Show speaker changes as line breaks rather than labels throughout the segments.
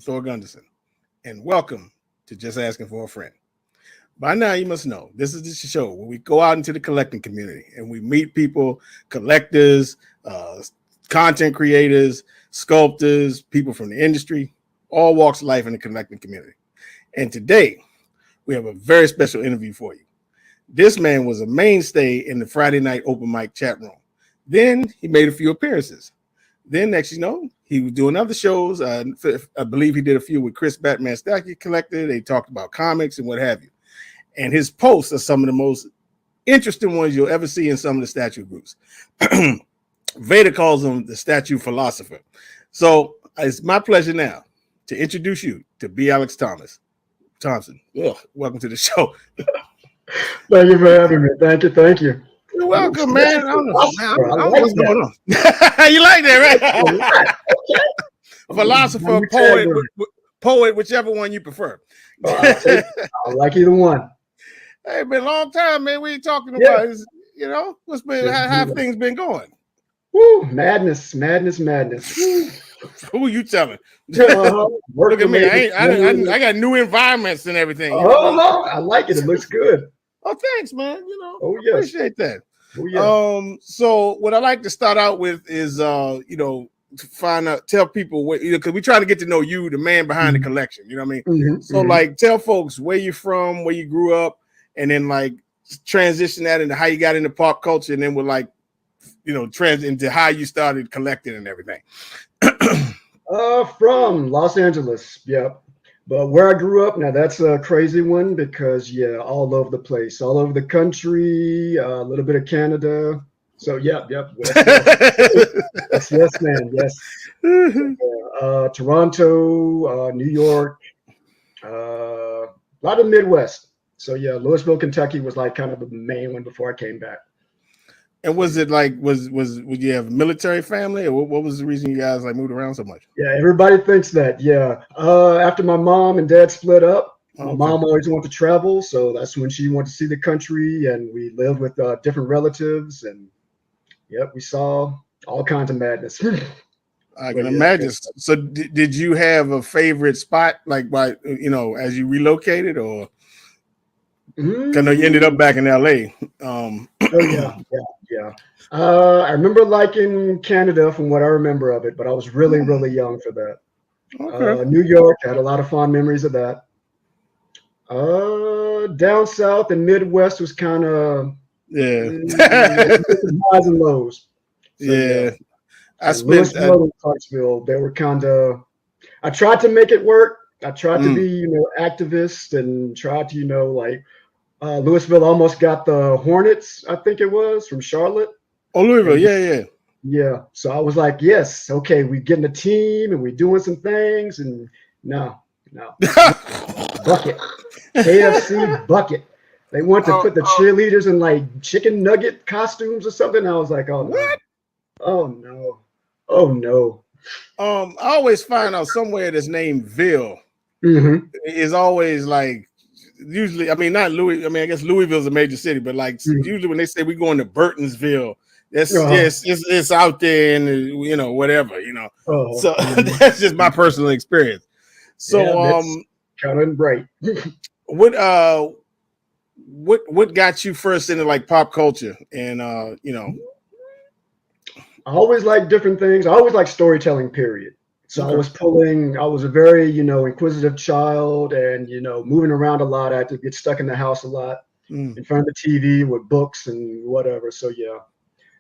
Thor Gunderson, and welcome to Just Asking for a Friend. By now, you must know this is the show where we go out into the collecting community and we meet people, collectors, content creators, sculptors, people from the industry, all walks of life in the collecting community. And today, we have a very special interview for you. This man was a mainstay in the Friday night open mic chat room. Then he made a few appearances. Then next, you know, he was doing other shows. I believe he did a few with Chris Batman Stacky Collector. They talked about comics and what have you. And his posts are some of the most interesting ones you'll ever see in some of the statue groups. Vader calls him the statue philosopher. So it's my pleasure now to introduce you to B. Alex Thompson. Ugh, welcome to the show.
Thank you for having me. Thank you.
You're welcome, man. I don't know what's going on. You like that, right? Philosopher, poet, whichever one you prefer.
I like either one.
Hey, been a long time, man. We ain't talking about this, you know, how have things been going?
Woo, madness.
Who you telling? Look at me. I got new environments and everything.
Oh, I like it. It looks good.
Oh, thanks, man. You know, appreciate that.
Oh, yeah.
So what I like to start out with is, tell people what, because we try to get to know you, the man behind the collection. You know what I mean? So like, tell folks where you're from, where you grew up, and then like transition that into how you got into pop culture, and then we're like, you know, into how you started collecting and everything.
From Los Angeles, yep. But where I grew up, now that's a crazy one because all over the place, all over the country, a little bit of Canada. So yep. Yes, man, yes. Toronto, New York, a lot of Midwest. So yeah, Louisville, Kentucky was like kind of the main one before I came back.
And was it like would you have a military family, or what was the reason you guys like moved around so much?
Yeah, everybody thinks that. Yeah, after my mom and dad split up, my mom always wanted to travel, so that's when she wanted to see the country, and we lived with different relatives, and we saw all kinds of madness.
I can imagine. So, did you have a favorite spot, like as you relocated, or? I know you ended up back in LA. Yeah.
I remember liking Canada from what I remember of it, but I was really young for that. Okay. New York, I had a lot of fond memories of that. Down south and Midwest was kind of highs and lows. So, I spent Clarksville. They were kind of. I tried to make it work. I tried to be, activist and tried to, Louisville almost got the Hornets, I think it was, from Charlotte.
Oh, Louisville,
yeah. So I was like, yes, okay, we're getting a team and we're doing some things, and no. Bucket. KFC bucket. They want to put the cheerleaders in like chicken nugget costumes or something. I was like, oh,
what?
No. Oh, no.
I always find out somewhere that's named Ville is always like, usually, I mean, not Louis. I mean, I guess Louisville's a major city, but like usually when they say we're going to Burtonsville, that's it's out there and whatever, So that's just my personal experience. So
kind of bright.
What got you first into like pop culture and I
always like different things. I always like storytelling, period. So I was a very, inquisitive child and, moving around a lot. I had to get stuck in the house a lot in front of the TV with books and whatever. So, yeah.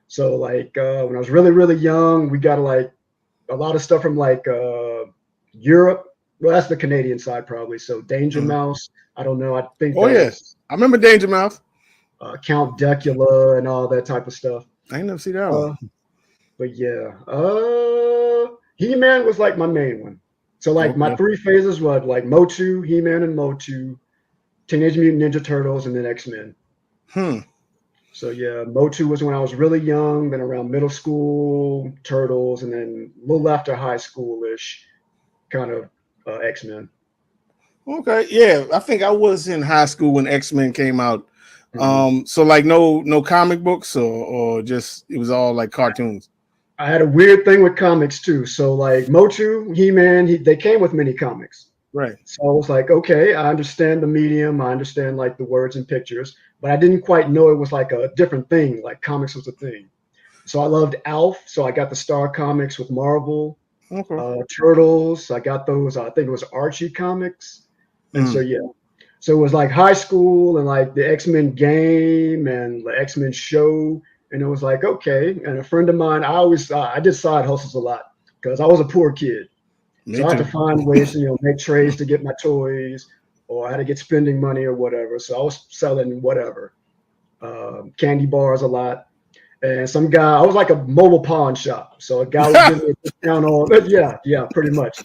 So like when I was really, really young, we got like a lot of stuff from like Europe. Well, that's the Canadian side probably. So Danger Mouse. I don't know. I think.
Oh, yes. I remember Danger Mouse.
Count Dracula and all that type of stuff.
I ain't never seen that one.
But yeah. He-Man was like my main one. So like my three phases were like Motu, He-Man and Motu, Teenage Mutant Ninja Turtles, and then X-Men. So yeah, Motu was when I was really young, then around middle school, Turtles, and then a little after high school-ish, kind of X-Men.
Okay, yeah. I think I was in high school when X-Men came out. So like no comic books or just it was all like cartoons.
I had a weird thing with comics too. So like Motu, He-Man, they came with mini comics.
Right.
So I was like, okay, I understand the medium, I understand like the words and pictures, but I didn't quite know it was like a different thing, like comics was a thing. So I loved Alf, so I got the Star Comics with Marvel,
Okay.
Turtles. I got those. I think it was Archie comics, and so
Mm.
yeah. So it was like high school and like the X-Men game and the X-Men show, and it was like okay. And a friend of mine, I did side hustles a lot because I was a poor kid.
Me
So I had to
too.
find ways to, make trades to get my toys, or I had to get spending money or whatever. So I was selling whatever, candy bars a lot. And some guy, I was like a mobile pawn shop. So a guy would give me a discount on, yeah, pretty much.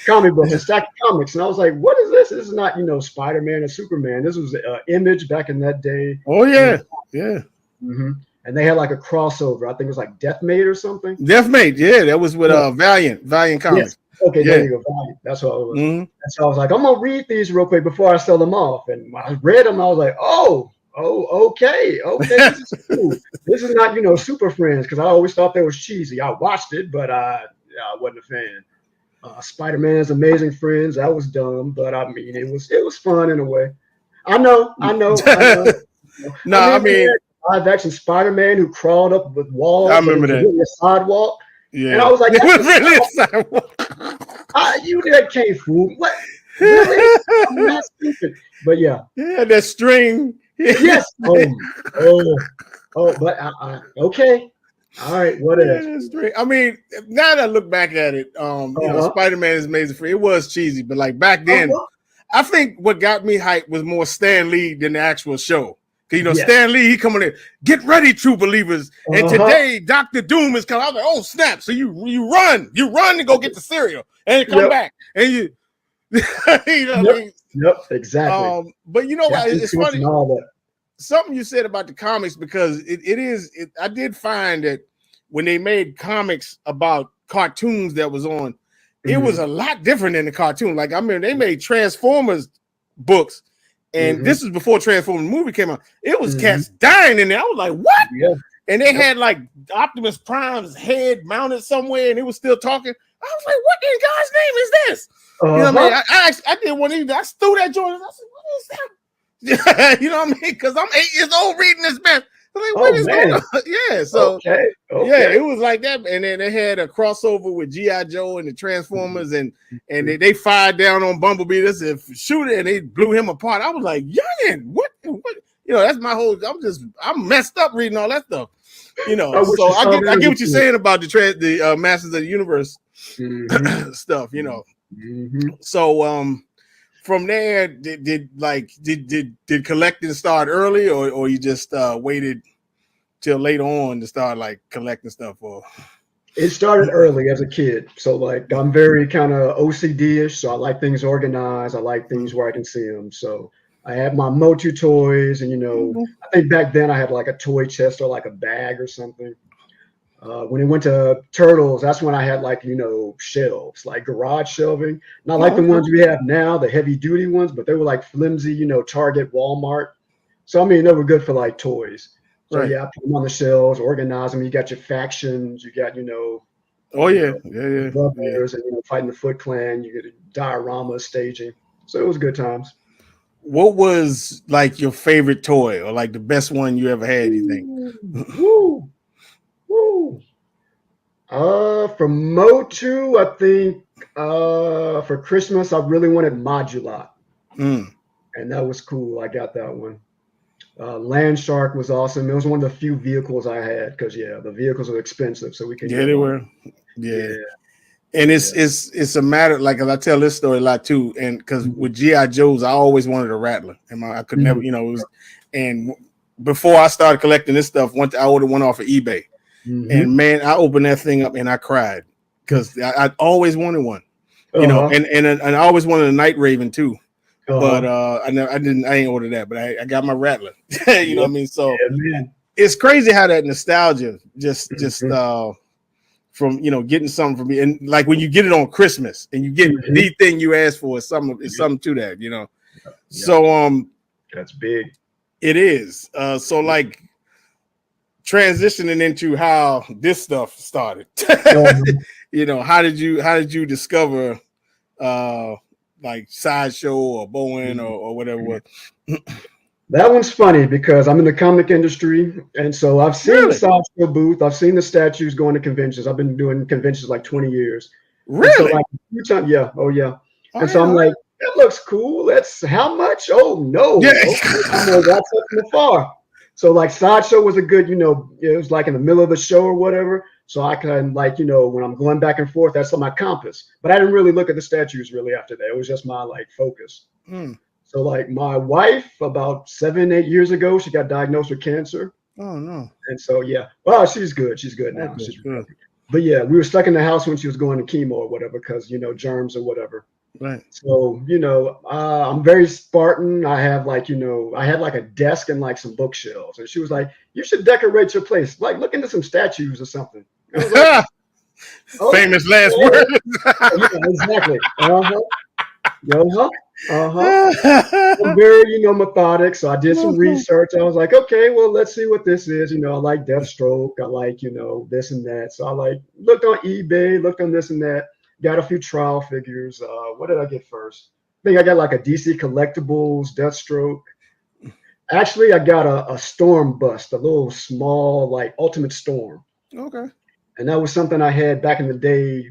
Comic books, a stack of comics. And I was like, what is this? This is not, Spider-Man or Superman. This was Image back in that day.
Oh yeah, yeah.
Mm-hmm. And they had like a crossover. I think it was like Deathmate or something.
Deathmate, yeah, that was with Valiant Comics.
Yes. Okay,
Yeah.
there you go. Valiant. That's what it was.
Mm-hmm.
And so I was like, I'm gonna read these real quick before I sell them off. And when I read them, I was like, oh, okay, this is cool. This is not, Super Friends, because I always thought that was cheesy. I watched it, but I wasn't a fan. Spider-Man's Amazing Friends, that was dumb, but I mean, it was fun in a way. I know.
No, I mean
live action Spider-Man who crawled up with walls.
I remember that.
Really a sidewalk.
Yeah.
And I was like,
it was really a sidewalk.
That can't fool. What? Really? I'm not stupid. But yeah.
Yeah, that string.
Yes. But okay. All right, whatever.
Yeah, I mean, now that I look back at it, Spider-Man is Amazing Free. It was cheesy, but like back then, I think what got me hyped was more Stan Lee than the actual show. Because Stan Lee, he coming in, get ready, true believers. And today, Dr. Doom is coming. I was like, oh snap! So you run and go get the cereal, and come back, and you, what I mean?
Yep, exactly.
But you know what? It's funny. Something you said about the comics, because I did find that when they made comics about cartoons that was on, it was a lot different than the cartoon. Like, I mean, they made Transformers books, and this is before Transformers movie came out. It was cats dying in there. I was like, what?
Yeah.
And they had like Optimus Prime's head mounted somewhere, and it was still talking. I was like, what in God's name is this? You know what I mean? I did one of these. I stole that joint. I said, what is that? You know what I mean? Because I'm 8 years old reading this mess. I'm like, what is going on? Yeah, so yeah, it was like that. And then they had a crossover with G.I. Joe and the Transformers, and they fired down on Bumblebee. They said, shoot it, and they blew him apart. I was like, youngin', what? You know, that's my whole. I'm messed up reading all that stuff. You know, so I get what you're saying about the Masters of the Universe stuff. You know, so from there, did collecting start early, or you just waited till later on to start like collecting stuff? Or
it started early as a kid. So like I'm very kind of OCD-ish. So I like things organized. I like things where I can see them. So I had my Motu toys, and I think back then I had like a toy chest or like a bag or something. When it went to Turtles, that's when I had like, shelves, like garage shelving. Not like the ones we have now, the heavy duty ones, but they were like flimsy, Target, Walmart. So, I mean, they were good for like toys. So yeah, I put them on the shelves, organize them. You got your factions, you got, brothers, and, fighting the Foot Clan. You get dioramas, staging. So it was good times.
What was like your favorite toy, or like the best one you ever had, you think?
Woo. For Motu, I think for Christmas I really wanted Modulot. And that was cool. I got that one. Land Shark was awesome. It was one of the few vehicles I had, because the vehicles are expensive, so we can.
Yeah, they were. Yeah. And it's a matter, like, as I tell this story a lot too, and because with G.I. Joes, I always wanted a Rattler, and I could never, and before I started collecting this stuff, I ordered one off of eBay. And man, I opened that thing up and I cried, because I always wanted one, and I always wanted a Night Raven too, but I ain't ordered that, but I got my Rattler. You know what I mean? So it's crazy how that nostalgia just from getting something from me, and like when you get it on Christmas and you get the thing you asked for, is something to that, So
that's big.
It is. So like, transitioning into how this stuff started. You know, how did you discover like Sideshow or Bowen or whatever it was?
That one's funny because I'm in the comic industry, and so I've seen the Sideshow booth. I've seen the statues going to conventions. I've been doing conventions like 20 years.
Really?
And so like a few times, yeah, oh yeah. And so I'm like, that looks cool. That's how much? Oh no.
Yeah.
Okay, I'm gonna watch that from afar. So like Sideshow was a good, you know, it was like in the middle of the show or whatever. So I can like, you know, when I'm going back and forth, that's on my compass. But I didn't really look at the statues really after that. It was just my like focus. So like my wife about 7-8 years ago, she got diagnosed with cancer.
Oh no.
And so yeah, well, she's good. She's good now.
Okay,
she's good. But yeah, we were stuck in the house when she was going to chemo or whatever, because you know, germs or whatever.
Right.
So, you know, I'm very Spartan. I have like, you know, I had like a desk and like some bookshelves. And she was like, you should decorate your place. Like look into some statues or something. I was like, oh,
famous last word.
Yeah, exactly. I'm very, you know, methodic. So I did some research. I was like, okay, well, let's see what this is. You know, I like Deathstroke. I like, you know, this and that. So I like looked on eBay, looked on this and that. Got a few trial figures. What did I get first? I think I got like a DC Collectibles Deathstroke. Actually, I got a Storm bust, a little small like Ultimate Storm.
Okay.
And that was something I had back in the day.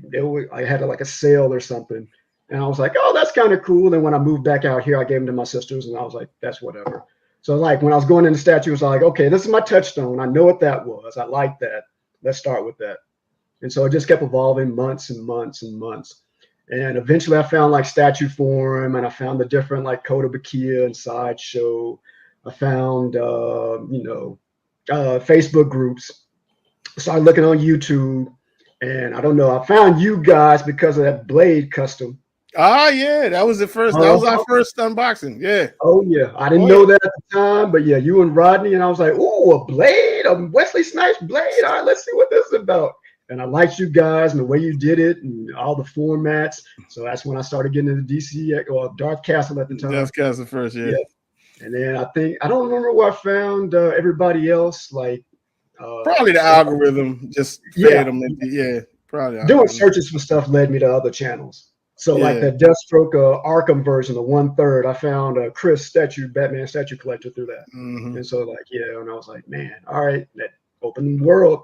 I had like a sale or something. And I was like, oh, that's kind of cool. And when I moved back out here, I gave them to my sisters. And I was like, that's whatever. So like when I was going into statues, I was like, okay, this is my touchstone. I know what that was. I like that. Let's start with that. And so it just kept evolving months and months and months. And eventually I found like Statue Forum, and I found the different like Kotobukiya and Sideshow. I found, Facebook groups. Started looking on YouTube, and I don't know, I found you guys because of that Blade custom.
Yeah, that was the first. That was our first unboxing. Yeah.
Oh yeah, I didn't know that at the time, but yeah, you and Rodney, and I was like, oh, a Blade, a Wesley Snipes Blade. All right, let's see what this is about. And I liked you guys and the way you did it and all the formats. So that's when I started getting into DC or Dark Castle at the time.
Dark Castle first, yeah.
And then I don't remember where I found everybody else. Like
probably the algorithm just fed them. Probably
doing searches for stuff led me to other channels. So like the Deathstroke Arkham version, the 1/3, I found a Chris Batman statue collector through that. And so like, and I was like, man, all right, that opened the world.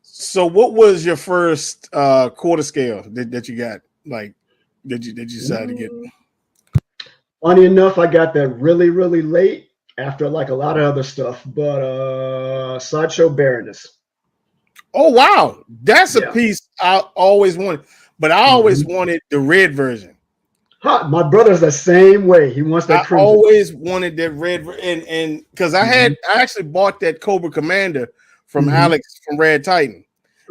So what was your first quarter scale that you got? Like, did you decide to get?
Funny enough, I got that really, really late after like a lot of other stuff, but Sideshow Baroness.
Oh wow, that's a piece I always wanted, but I always wanted the red version.
My brother's the same way. He wants that crimson.
I always wanted that red, and because I actually bought that Cobra Commander from Alex from Red Titan.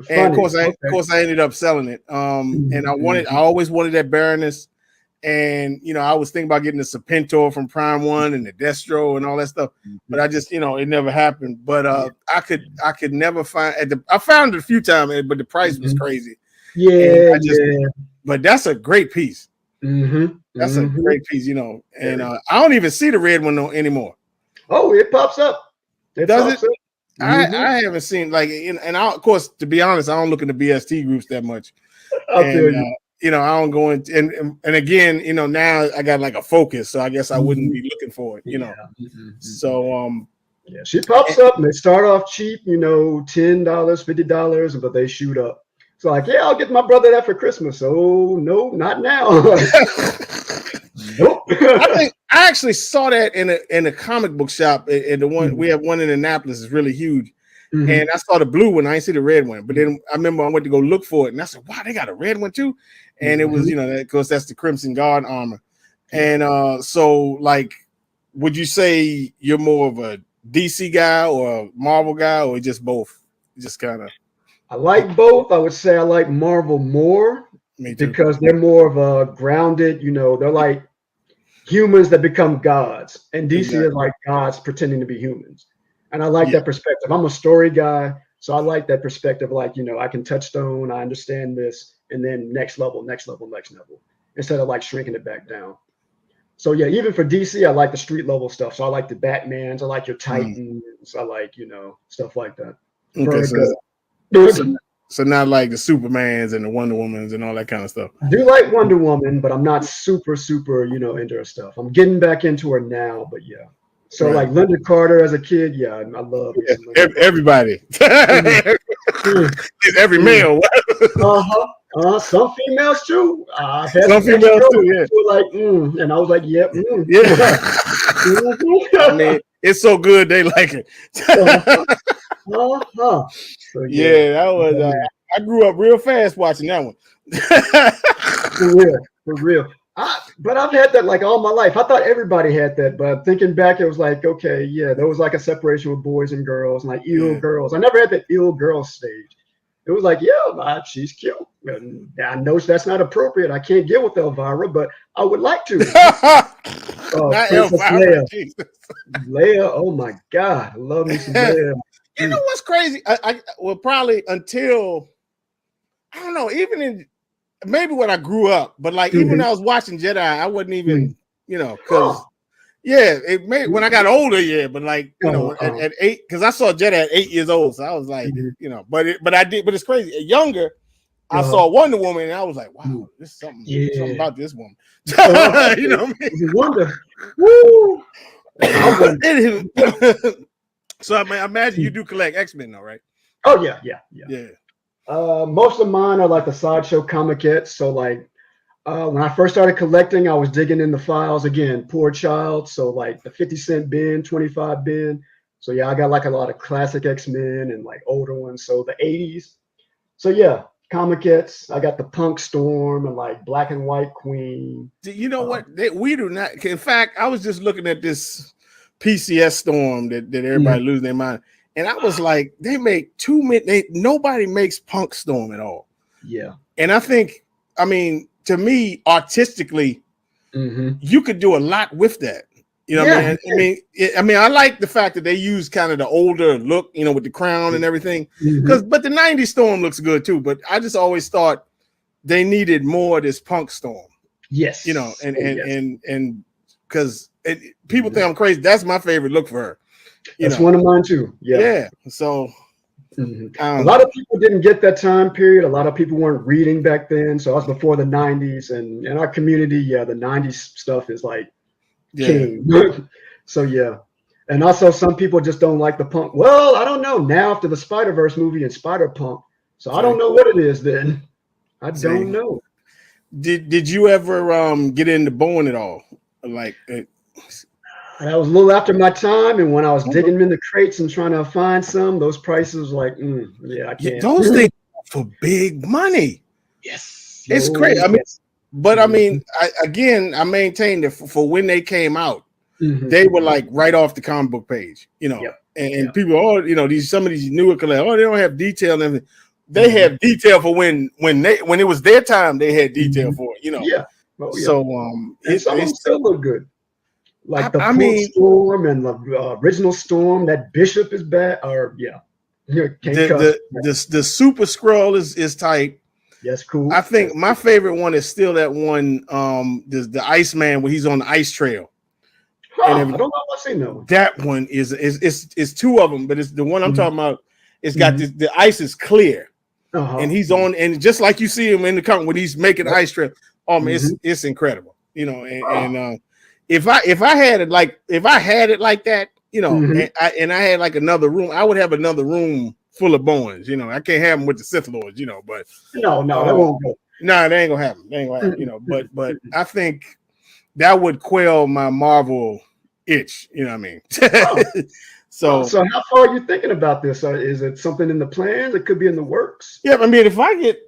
And of course I ended up selling it. And I always wanted that Baroness. And you know, I was thinking about getting the Serpentor from Prime One and the Destro and all that stuff, but I just, you know, it never happened. But I could never find I found it a few times, but the price was crazy. But that's a great piece. That's a great piece, you know. And I don't even see the red one anymore.
Oh, it pops up.
Does it? I haven't seen and of course, to be honest, I don't look in the BST groups that much. You know, I don't go in and again, you know, now I got like a focus, so I guess I wouldn't be looking for it, you know. So
she pops up and they start off cheap, you know, $10, $50, but they shoot up. So like, I'll get my brother that for Christmas. Oh no, not now. Nope.
I actually saw that in a comic book shop, and the one we have one in Annapolis is really huge. And I saw the blue one. I didn't see the red one, but then I remember I went to go look for it, and I said, "Wow, they got a red one too!" And it was, you know, of course that's the Crimson Guard armor. And so, like, would you say you're more of a DC guy or a Marvel guy, or just both? Just kind of.
I like both. I would say I like Marvel more because they're more of a grounded. You know, they're like humans that become gods, and DC is like gods pretending to be humans. And I like that perspective. I'm a story guy, so I like that perspective. Like, you know, I can touch stone, I understand this, and then next level, instead of like shrinking it back down. So yeah, even for DC, I like the street level stuff. So I like the Batmans, I like your Titans, I like, you know, stuff like that.
Okay,
Very
so,
good.
so not like the Supermans and the Wonder Womans and all that kind of stuff.
I do like Wonder Woman, but I'm not super, you know, into her stuff. I'm getting back into her now, but yeah. So like Linda Carter as a kid, yeah, I love
everybody. Every male.
Some females too.
Some females too, yeah.
Like, and I was like, yep,
yeah. I mean, it's so good they like it.
So,
yeah, that was. I grew up real fast watching that one.
For real. But I've had that like all my life. I thought everybody had that, but thinking back, it was like, okay, yeah, there was like a separation with boys and girls, and like ill girls. I never had that ill girl stage. It was like, yeah, she's cute. And I know that's not appropriate. I can't get with Elvira, but I would like to.
Not Elvira.
Leia, oh my God, I love me some Leia.
You know what's crazy? I well, probably until I don't know, even in maybe when I grew up, but like even when I was watching Jedi, I wasn't even, you know, because it made when I got older, but like you know, at 8, because I saw Jedi at 8 years old, so I was like, you know, but it's crazy. Younger, I saw Wonder Woman, and I was like, wow, this is something about this woman. You know what I mean?
Wonder, woo.
So I imagine you do collect X-Men, though, right?
Oh yeah. Most of mine are like the Sideshow Comiquettes. So like when I first started collecting, I was digging in the files again. Poor child. So like the 50-cent bin, 25 bin. So yeah, I got like a lot of classic X-Men and like older ones. So the 80s. So yeah, Comiquettes. I got the Punk Storm and like Black and White Queen.
You know what? We do not. In fact, I was just looking at this PCS Storm that everybody losing their mind. And I was like, they make nobody makes Punk Storm at all.
Yeah.
And I think, I mean, to me, artistically, you could do a lot with that. You know what I mean? I mean, I like the fact that they use kind of the older look, you know, with the crown and everything. But the 90s Storm looks good too. But I just always thought they needed more of this Punk Storm.
Yes.
You know, and because people think I'm crazy. That's my favorite look for her.
That's one of mine too.
Yeah. So
a lot of people didn't get that time period. A lot of people weren't reading back then. So that was before the 90s. And in our community, the 90s stuff is like king. So yeah. And also some people just don't like the punk. Well, I don't know. Now after the Spider-Verse movie and Spider-Punk. So I don't know what it is then. I don't know.
Did you ever get into Bowen at all? Like
that was a little after my time, and when I was digging in the crates and trying to find some, those prices like, I can't.
Those things for big money.
Yes,
it's crazy. I mean, but I mean, I maintain that for when they came out, they were like right off the comic book page, you know. And people, you know, some of these newer collectors, they don't have detail and everything. They have detail for when it was their time. They had detail for it, you know. So
and some of them still look good. Like the Storm and the original Storm, that Bishop is bad. Or
the Super Skrull is tight.
Yes, cool.
I think my favorite one is still that one, the Iceman when he's on the ice trail.
I don't know if I've seen that one.
That one is two of them, but it's the one I'm talking about. It's got the ice is clear, and he's on, and just like you see him in the comic when he's making the ice trail. Oh man, it's incredible, you know. And if I had it like that, you know, and I had like another room, I would have another room full of Bowens. You know, I can't have them with the Sith Lords, you know. But
no, that won't go.
No, that ain't gonna happen. That ain't gonna happen, you know. But I think that would quell my Marvel itch. You know what I mean? So
how far are you thinking about this? Is it something in the plans? It could be in the works.
Yeah, I mean, if I get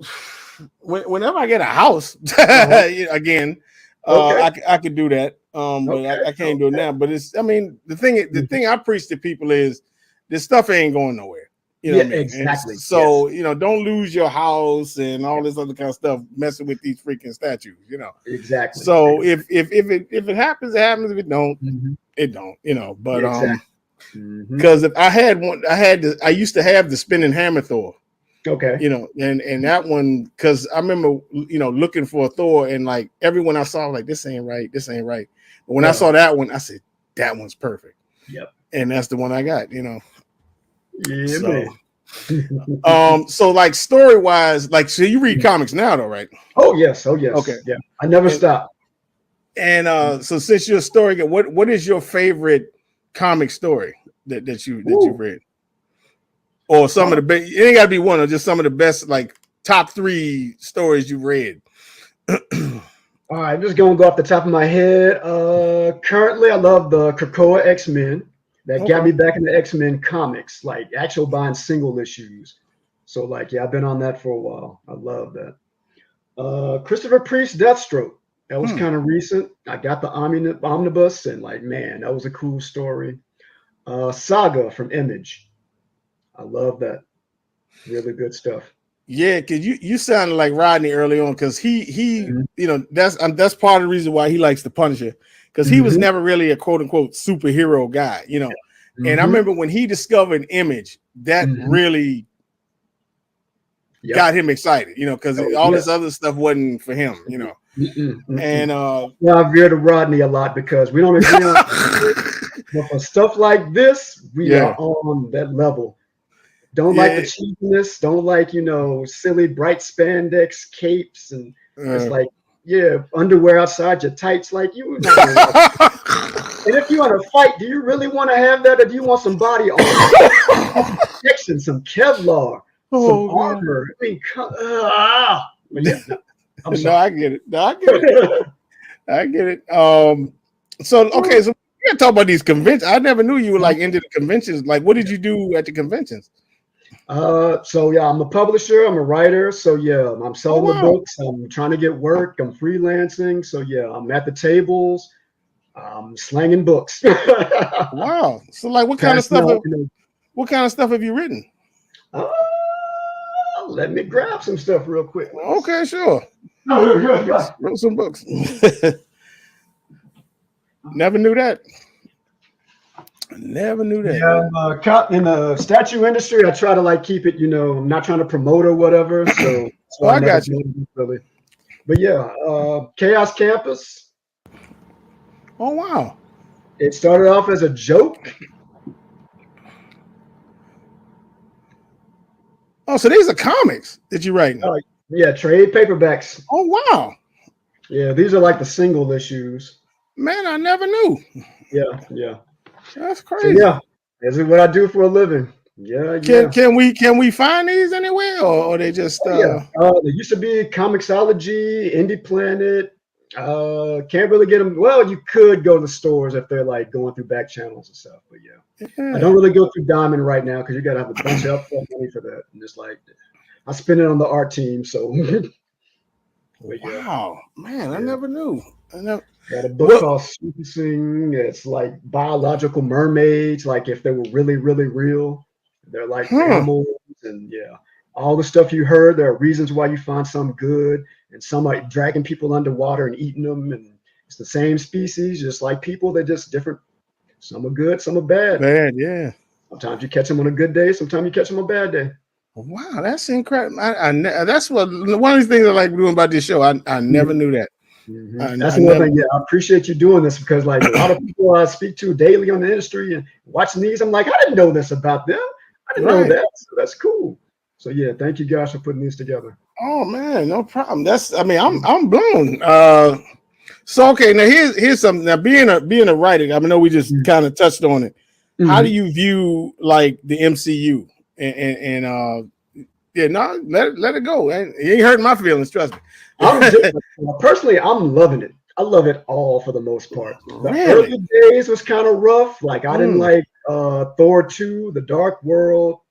whenever I get a house again, I could do that. But I can't do it now. But it's, I mean, the thing I preach to people is this stuff ain't going nowhere. You know what I mean?
Exactly.
And so you know, don't lose your house and all this other kind of stuff messing with these freaking statues. You know. Exactly. So if it happens, it happens. If it don't, it don't. You know. But because if I had one, I used to have the spinning hammer Thor.
Okay.
You know, and that one, because I remember, you know, looking for a Thor, and like everyone I saw, like this ain't right. When I saw that one, I said, that one's perfect.
Yep.
And that's the one I got, you know.
Yeah,
man. So like story wise, like, so you read comics now though, right?
Oh yes.
Okay.
Yeah. I never stop.
And so since you're a story guy, what is your favorite comic story that you read? Or some of the best, it ain't gotta be one, or just some of the best, like top 3 stories you've read.
All right, I'm just gonna go off the top of my head. Currently I love the Krakoa X-Men. That got me back into X-Men comics, like actual buying single issues. So like, yeah, I've been on that for a while. I love that. Christopher Priest Deathstroke. That was kind of recent. I got the omnibus, and like, man, that was a cool story. Saga from Image. I love that. Really good stuff.
Yeah, because you sounded like Rodney early on, because he you know, that's part of the reason why he likes the Punisher, because he was never really a quote unquote superhero guy, you know. And I remember when he discovered Image, that really got him excited, you know, because all this other stuff wasn't for him, you know. And
well, I veer to Rodney a lot because we don't agree on but for stuff like this, we are on that level. Don't like the cheapness, don't like, you know, silly bright spandex capes, and it's like, underwear outside your tights, like you not gonna like and if you want to fight, do you really want to have that, or do you want some body armor, some protection, some Kevlar, some armor? I mean, but yeah, I'm sorry.
I get it. I get it. So okay, so we gotta talk about these conventions. I never knew you were like into the conventions. Like, what did you do at the conventions?
So yeah, I'm a publisher, I'm a writer. So yeah, I'm selling the books, I'm trying to get work, I'm freelancing. So yeah, I'm at the tables, I'm slanging books.
Wow. So like, what kind of stuff have you written?
Let me grab some stuff real quick.
Okay, sure. Wrote some books. Never knew that. Yeah,
in the statue industry, I try to like keep it, you know, I'm not trying to promote or whatever. So
I got you.
Really. But yeah, Chaos Campus.
Oh wow.
It started off as a joke.
Oh, so these are comics that you writing?
Yeah, trade paperbacks.
Oh wow.
Yeah, these are like the single issues.
Man, I never knew.
Yeah.
That's crazy.
So, yeah, this is what I do for a living. Yeah.
Can we find these anywhere, or they just
there used to be Comixology, Indie Planet. Can't really get them. Well, you could go to the stores if they're like going through back channels and stuff. But yeah. I don't really go through Diamond right now because you got to have a bunch of upfront money for that. And just like, I spend it on the art team. So.
Wow, man, I never knew.
Got a book called Sequencing. It's like biological mermaids. Like if they were really, really real, they're like animals, and all the stuff you heard. There are reasons why you find some good, and some are dragging people underwater and eating them, and it's the same species, just like people. They're just different. Some are good, some are bad.
Yeah.
Sometimes you catch them on a good day. Sometimes you catch them on a bad day.
Wow, that's incredible. That's one of these things I like doing about this show. I never knew that.
That's another thing. Yeah, I appreciate you doing this because like a lot of people I speak to daily on the industry and watching these, I'm like, I didn't know this about them. I didn't know that. So that's cool. So yeah, thank you guys for putting these together.
Oh man, no problem. I'm blown. So okay, now here's something. Now being a writer, I know we just kind of touched on it. How do you view like the MCU and let it go. It ain't hurting my feelings, trust me.
Personally, I'm loving it. I love it all for the most part. The early days was kind of rough. Like I didn't like Thor 2, The Dark World.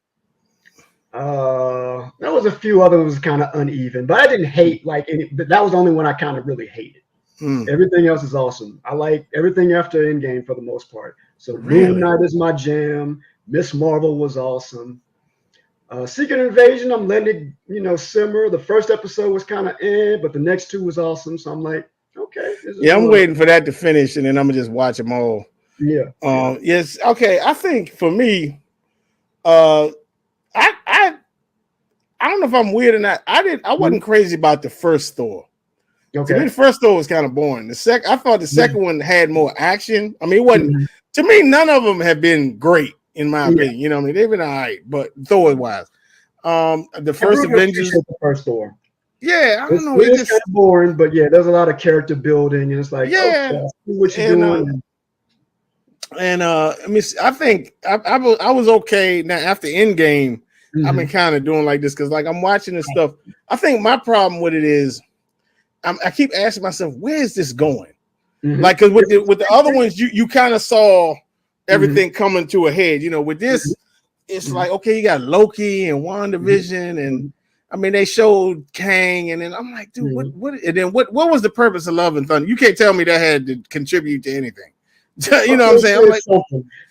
There was a few others kind of uneven, but I didn't hate like any. But that was the only one I kind of really hated. Everything else is awesome. I like everything after Endgame for the most part. So Moon Knight is my jam. Miss Marvel was awesome. Secret Invasion, I'm letting it, simmer. The first episode was kind of but the next two was awesome. So I'm like, okay.
I'm waiting for that to finish, and then I'm gonna just watch them all.
Yeah.
Yes. Okay. I think for me, I don't know if I'm weird or not. I wasn't crazy about the first Thor. To me, the first Thor was kind of boring. I thought the second one had more action. I mean, it wasn't to me. None of them have been great in my opinion. You know, what I mean, they've been all right, but Thor wise, the first Avengers,
the first Thor.
Yeah, I don't know.
It is kind of boring, but yeah, there's a lot of character building, and it's like, okay, I see what you're doing.
I mean, I think I was okay. Now after Endgame, I've been kind of doing like this because like I'm watching this stuff. I think my problem with it is I keep asking myself, where is this going? Like, because with the other ones, you kind of saw everything coming to a head. You know, with this, it's like, okay, you got Loki and WandaVision, and I mean, they showed Kang, and then I'm like, dude, what? And then what was the purpose of Love and Thunder? You can't tell me that had to contribute to anything. You know what I'm saying? I'm like,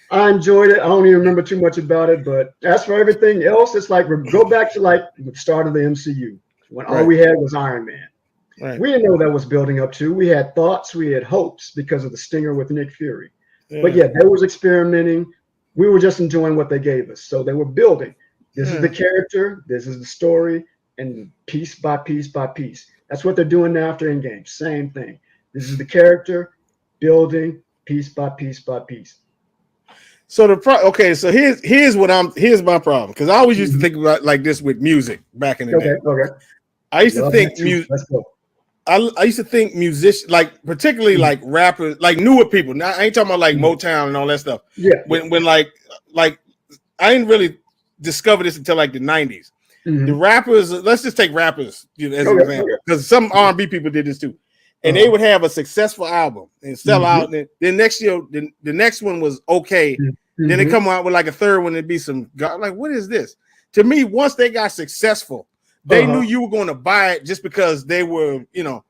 I enjoyed it. I don't even remember too much about it, but as for everything else, it's like go back to like the start of the MCU when all we had was Iron Man. Right. We didn't know that was building up to. We had thoughts, we had hopes because of the stinger with Nick Fury. But yeah, they was experimenting. We were just enjoying what they gave us. So they were building. This is the character, this is the story, and piece by piece by piece. That's what they're doing now after Endgame. Same thing. This is the character, building piece by piece by piece.
So so here's my problem, because I always used to think about like this with music back in the day.
Okay.
I used to think music. Let's go. I used to think musicians, like particularly like rappers, like newer people. Now I ain't talking about like Motown and all that stuff.
Yeah.
When like I didn't really discover this until like the 90s. The rappers, let's just take rappers as an example, because some R&B people did this too. And they would have a successful album and sell out. And then next year, the next one was okay. Then they come out with like a third one. It'd be some like, what is this? To me, once they got successful, they knew you were going to buy it just because they were, you know.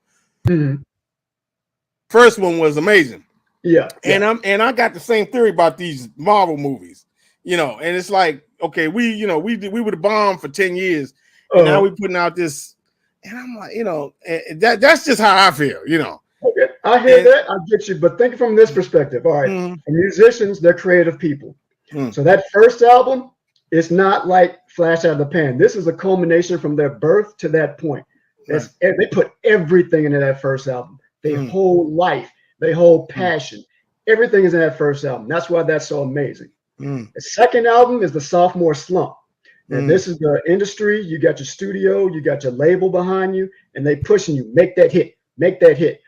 First one was amazing.
Yeah.
And I got the same theory about these Marvel movies, you know. And it's like, okay, we were the bomb for 10 years, and now we're putting out this. And I'm like, you know, that's just how I feel, you know.
Okay, I hear that. I get you. But think from this perspective. All right, musicians, they're creative people. So that first album, it's not like flash out of the pan. This is a culmination from their birth to that point. They put everything into that first album. Their whole life, their whole passion. Everything is in that first album. That's why that's so amazing. The second album is the sophomore slump. And this is the industry. You got your studio, you got your label behind you, and they pushing you. Make that hit.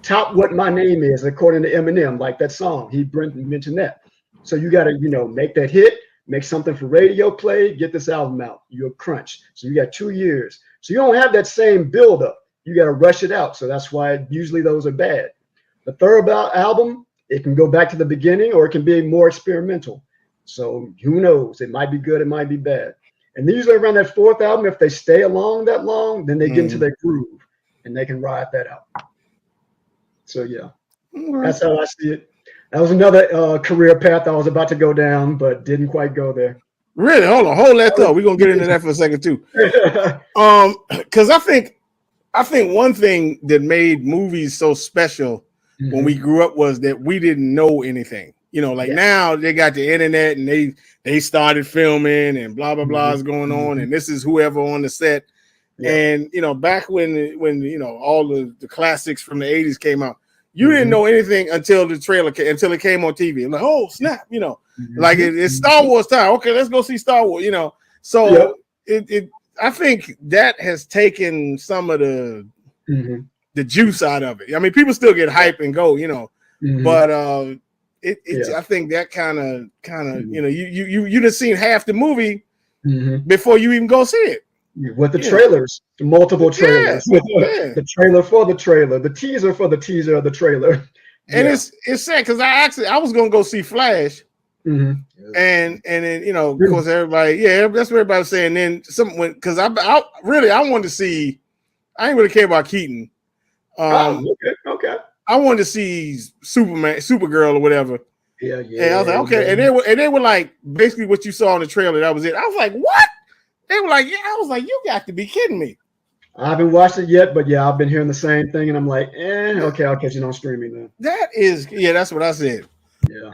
Top what my name is, according to Eminem, like that song. He mentioned that. So you got to, you know, make that hit, make something for radio play, get this album out. You're a crunch. So you got 2 years. So you don't have that same build up. You got to rush it out. So that's why usually those are bad. The third album, it can go back to the beginning or it can be more experimental. So who knows? It might be good, it might be bad. And usually around that fourth album, if they stay along that long, then they get into their groove and they can ride that out. So yeah, that's how I see it. That was another career path I was about to go down, but didn't quite go there.
Really? Hold that thought. We're gonna get into that for a second too. Because I think one thing that made movies so special when we grew up was that we didn't know anything. You know, like now they got the internet and they started filming and blah blah blah is going on, and this is whoever on the set. And you know, back when you know all the classics from the 80s came out, you didn't know anything until the trailer until it came on TV. I'm like, oh snap, you know, like it's Star Wars time. Okay, let's go see Star Wars. You know, so I think that has taken some of the juice out of it. I mean, people still get hype and go, you know, but I think that kind of you know you done seen half the movie before you even go see it.
With the trailers, multiple trailers, the trailer for the trailer, the teaser for the teaser of the trailer,
and it's sad because I was gonna go see Flash, and then you know of course everybody that's what everybody's saying. Then because I wanted to see, I ain't really care about Keaton.
Okay.
I wanted to see Supergirl or whatever.
Yeah.
And I was like, okay, and they were like basically what you saw in the trailer. That was it. I was like, what? They were like, yeah. I was like, you got to be kidding me.
I haven't watched it yet, but yeah, I've been hearing the same thing, and I'm like, okay, I'll catch it on streaming then.
That's what I said.
Yeah.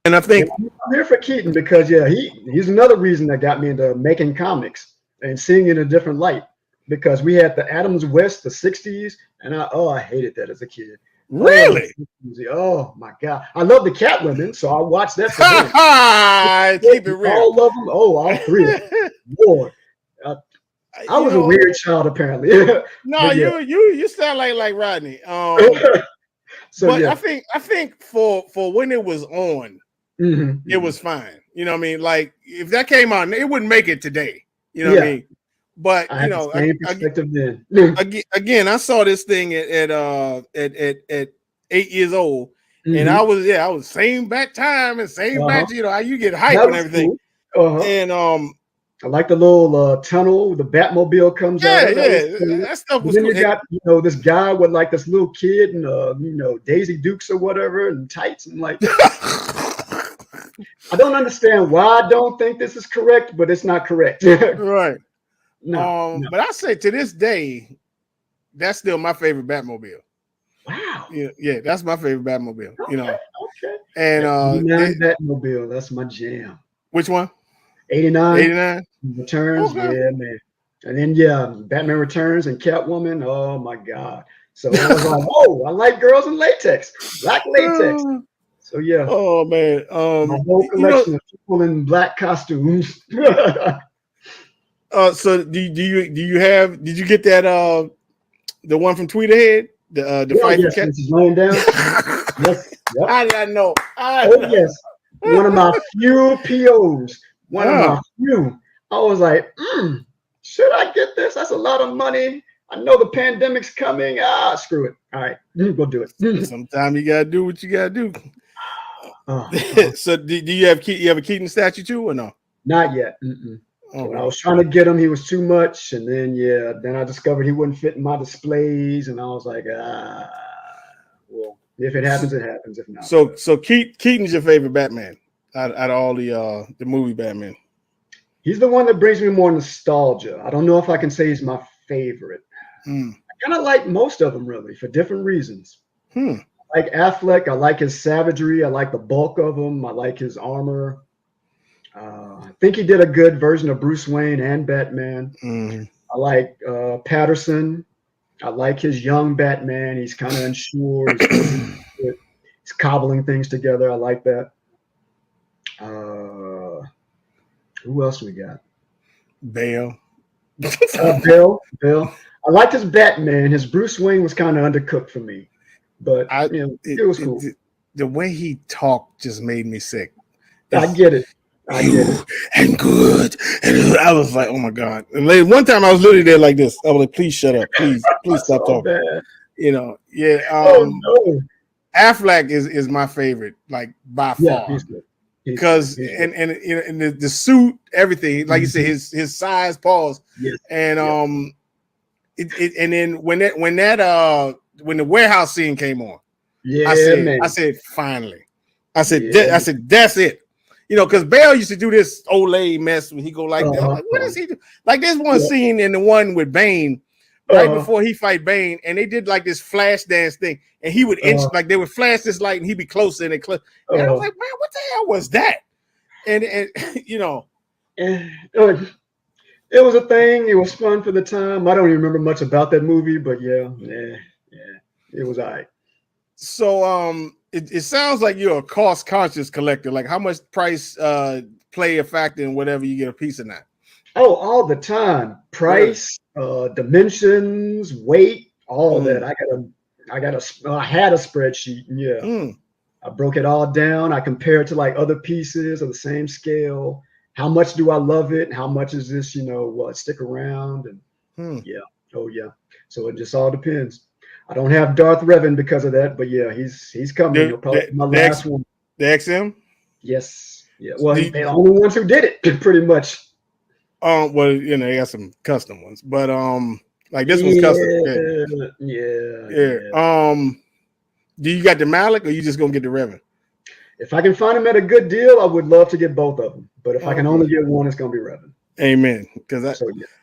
And I think
I'm here for Keaton because he's another reason that got me into making comics and seeing it in a different light. because we had the Adams West, the 60s, and I hated that as a kid.
Really?
Oh my God. I love the Catwomen, so I watched that for them.
Keep it real.
All of them. Oh, all three of them. Lord. I was a weird child, apparently.
No,
yeah.
you sound like Rodney.
So,
but
yeah.
I think for when it was on, it was fine. You know what I mean? Like if that came on, it wouldn't make it today. You know what I mean? But
I had the same perspective then.
Again, I saw this thing at 8 years old, and I was same back time and same back. You know how you get hype and everything.
Cool.
And
I like the little tunnel. The Batmobile comes out.
That stuff was
then
cool.
You got this guy with like this little kid and Daisy Dukes or whatever and tights and like. I don't understand why I don't think this is correct, but it's not correct.
Right.
No.
But I say to this day, that's still my favorite Batmobile.
Wow.
Yeah, that's my favorite Batmobile.
Okay.
And
89 Batmobile, that's my jam.
Which one?
89.
89
Returns,
okay.
Yeah, man. And then Batman Returns and Catwoman. Oh my God. So I was like, oh, I like girls in latex, black latex. So yeah.
Oh man.
My whole collection of people in black costumes.
So did you get that the one from Tweeterhead? The fight
yes,
for
is laying down. Yes. Yep.
How did I know?
Yes. One of my few POs. One of my few. I was like, should I get this? That's a lot of money. I know the pandemic's coming. Screw it. All right, go do it.
Sometimes you gotta do what you gotta do. So do you have a Keaton statue too or no?
Not yet. When I was trying to get him, he was too much, and then I discovered he wouldn't fit in my displays, and I was like, well, if it happens, it happens. If not,
so Keaton's your favorite Batman out of all the movie Batman.
He's the one that brings me more nostalgia. I don't know if I can say he's my favorite. I kind of like most of them, really, for different reasons. I like Affleck. I like his savagery. I like the bulk of him. I like his armor. I think he did a good version of Bruce Wayne and Batman. I like Patterson. I like his young Batman. He's kind of unsure. He's cobbling things together. I like that. Who else we got?
Bale.
Bill. I liked his Batman. His Bruce Wayne was kind of undercooked for me, but it was cool.
The way he talked just made me sick.
I get it.
And good. And I was like, oh my God. And one time I was literally there like this. I was like, please shut up. Please stop talking.
Bad.
No. Affleck is my favorite, like by far.
He's good.
Because and the suit, everything, like you said, his size, paws, and and then when the warehouse scene came on, I said finally, I said that's it, because Bale used to do this Olay mess when he go like that. Like, what does he do? Like there's one scene in the one with Bane. Right before he fight Bane, and they did like this flash dance thing, and he would inch like they would flash this light, and he'd be closer and closer. And I was like, man, what the hell was that? And
it was a thing. It was fun for the time. I don't even remember much about that movie, but it was all right.
So it sounds like you're a cost conscious collector. Like how much price play a factor in whatever you get a piece of that?
Oh, all the time. Price, dimensions, weight, all of that. I had a spreadsheet. I broke it all down. I compared it to like other pieces of the same scale. How much do I love it? How much is this, stick around? And So it just all depends. I don't have Darth Revan because of that, but he's coming. He'll probably be my last one.
The XM?
Yes. Yeah. Well, they're the only ones who did it, pretty much.
They got some custom ones, but like this one's custom. Do you got the Malik, or you just gonna get the Revan?
If I can find them at a good deal, I would love to get both of them. But if I can only get one, it's gonna be Revan.
Amen. Because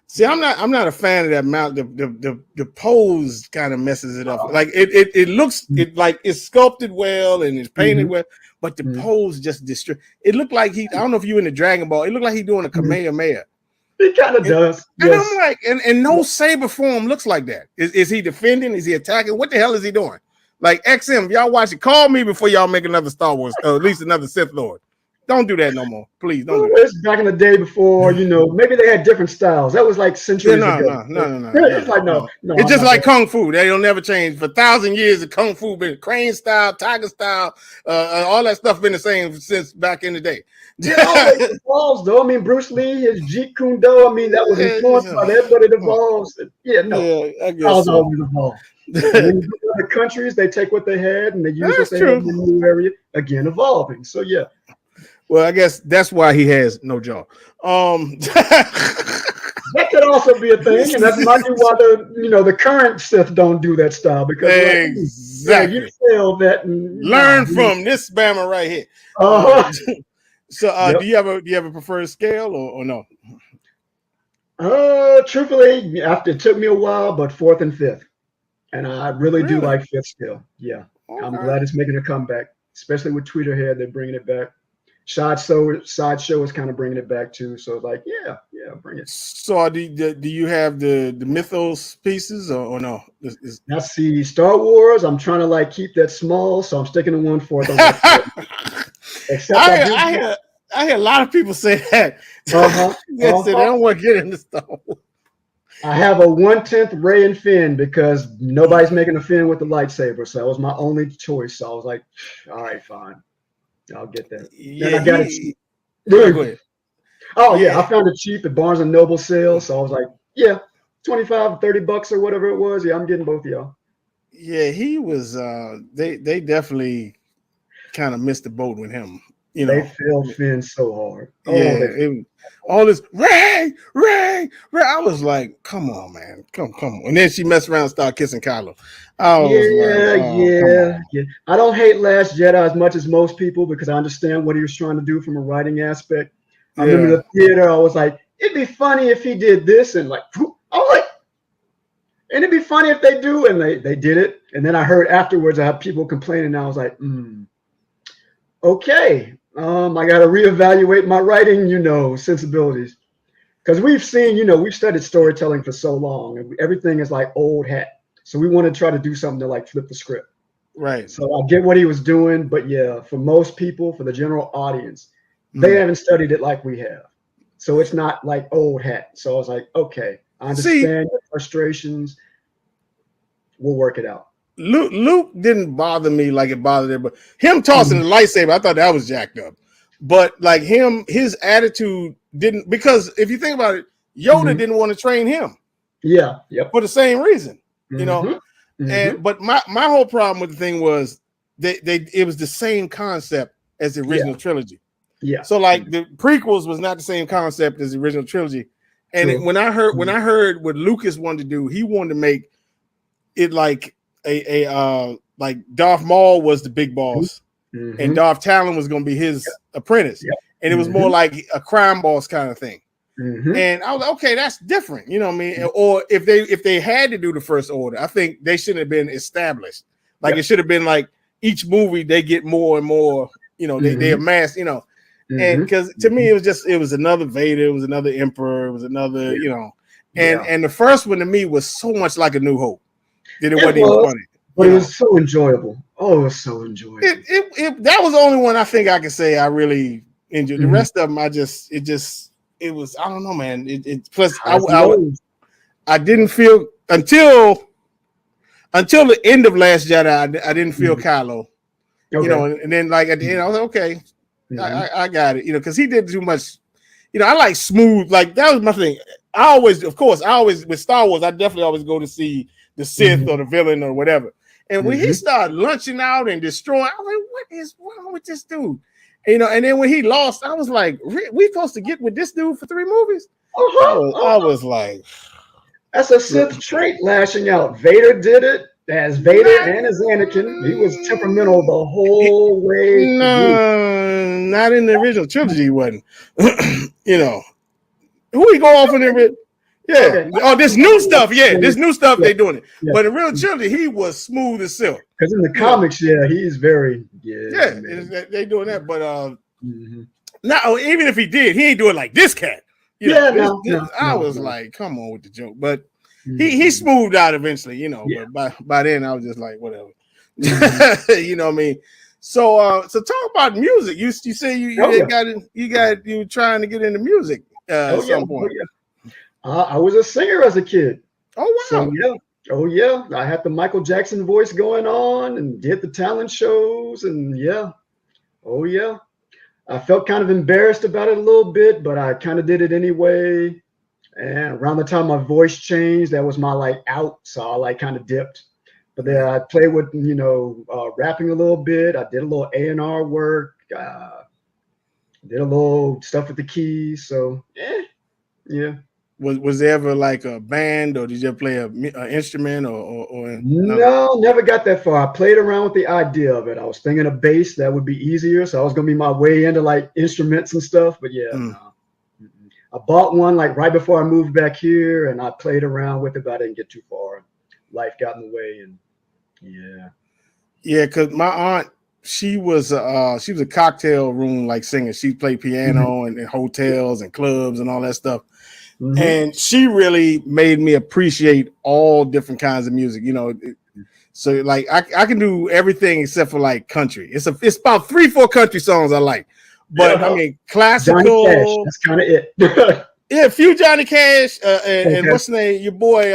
see, I'm not a fan of that mount. The pose kind of messes it up. Like it looks like it's sculpted well and it's painted well, but the pose just destroy. It looked like I don't know if you in the Dragon Ball. It looked like he doing a Kamehameha.
He kind of does.
And
Yes.
I'm like, and no saber form looks like that. Is he defending? Is he attacking? What the hell is he doing? Like XM, if y'all watch it, call me before y'all make another Star Wars, or at least another Sith Lord. Don't do that no more. Please don't do that.
It's back in the day before, maybe they had different styles. That was like centuries ago.
No.
It's like, no.
It's just like Kung Fu. They'll never change. For 1,000 years, the Kung Fu been crane style, tiger style, all that stuff been the same since back in the day.
It always evolves, though. I mean, Bruce Lee, his Jeet Kune Do, I mean, that was influenced by that, but it evolves. Yeah,
I guess so.
Always evolve. When you go to other countries, they take what they had and they use what they had in the new area, again, evolving. So, yeah.
Well, I guess that's why he has no jaw.
That could also be a thing, and that might be why the current Sith don't do that style, because
exactly
you failed that. And,
learn from this Bama right here. So, do you have a preferred scale or no?
Truthfully, after it took me a while, but 4th and 5th, and I really do like 5th still. Yeah, okay. I'm glad it's making a comeback, especially with Tweeterhead. They're bringing it back. Sideshow is kind of bringing it back too. So like, yeah, bring it.
So do you have the Mythos pieces or no?
Now see, Star Wars, I'm trying to like keep that small, so I'm sticking to 1/4 on that. Except
I hear a lot of people say that. They don't want to get into Star Wars.
I have a 1/10 Rey and Finn because nobody's making a Finn with the lightsaber, so that was my only choice. So I was like, all right, fine. I'll get that.
Yeah,
I got it cheap.
Go ahead.
Oh, yeah, I found it cheap at Barnes & Noble sale. So I was like, yeah, $25, $30 or whatever it was. Yeah, I'm getting both of y'all.
Yeah, he was, they definitely kind of missed the boat with him.
They failed Finn so hard.
All this, Ray. I was like, come on, man. Come on. And then she messed around and started kissing Kylo.
Yeah. I don't hate Last Jedi as much as most people because I understand what he was trying to do from a writing aspect. I remember the theater, I was like, it'd be funny if he did this, and like, I was like, and it'd be funny if they do, and they did it. And then I heard afterwards I had people complaining, and I was like, okay. I got to reevaluate my writing, sensibilities. Because we've seen, we've studied storytelling for so long, and everything is like old hat. So we want to try to do something to like flip the script.
Right.
So I get what he was doing, but yeah, for most people, for the general audience, they haven't studied it like we have. So it's not like old hat. So I was like, okay, I understand your frustrations. We'll work it out.
Luke didn't bother me like it bothered him, but him tossing the lightsaber, I thought that was jacked up. But like his attitude didn't, because if you think about it, Yoda didn't want to train him.
Yeah. Yep.
For the same reason, And but my whole problem with the thing was it was the same concept as the original trilogy. Yeah. So like the prequels was not the same concept as the original trilogy. And when I heard what Lucas wanted to do, he wanted to make it like like Darth Maul was the big boss, and Darth Talon was going to be his apprentice, and it was more like a crime boss kind of thing. And I was like, okay, that's different, you know what I mean? Or if they had to do the First Order, I think they shouldn't have been established. Like it should have been like each movie they get more and more, they amass, and because to me it was another Vader, it was another Emperor, it was another, and the first one to me was so much like A New Hope. It wasn't even funny.
But it was so enjoyable. Oh, it was so enjoyable.
That was the only one I think I could say I really enjoyed. The rest of them, it was, I don't know, man. Plus I didn't feel until the end of Last Jedi, I didn't feel Kylo. Okay. And then like at the end, I was like, okay, I got it. Because he did too much. I like smooth, like that was my thing. I always with Star Wars, I definitely always go to see the Sith or the villain or whatever. And when he started lunching out and destroying, I was like, what is wrong with this dude? And then when he lost, I was like, we supposed to get with this dude for 3 movies? I was like,
that's a Sith trait, lashing out. Vader did it as Vader and as Anakin. He was temperamental the whole way.
No, not in the original trilogy, he wasn't. Who he go off in the Yeah. Okay. Oh, this new stuff. Yeah, this new stuff they doing it. Yeah. But in real trilogy, he was smooth as silk.
Because in the comics, he's very
they doing that. But now, even if he did, he ain't doing like this cat. You know, I was like, come on with the joke, but he smoothed out eventually, you know. But by then I was just like, whatever. You know what I mean? So talk about music. You say you were trying to get into music at some point.
I was a singer as a kid.
Oh wow!
So I had the Michael Jackson voice going on and did the talent shows and I felt kind of embarrassed about it a little bit, but I kind of did it anyway. And around the time my voice changed, that was my like out, so I like kind of dipped. But then I played with rapping a little bit. I did a little A&R work. Did a little stuff with the keys. So yeah.
Was there ever like a band, or did you play an instrument, or
no? Never got that far. I played around with the idea of it. I was thinking a bass that would be easier, so I was gonna be my way into like instruments and stuff. But no. I bought one like right before I moved back here, and I played around with it, but I didn't get too far. Life got in the way, and
because my aunt, she was a cocktail room like singer. She played piano in hotels and clubs and all that stuff. And she really made me appreciate all different kinds of music, you know. So like I can do everything except for like country. It's about 3-4 country songs I like, but I mean classical.
Johnny Cash, that's kind of it.
Yeah, a few Johnny Cash and what's the name? Your boy,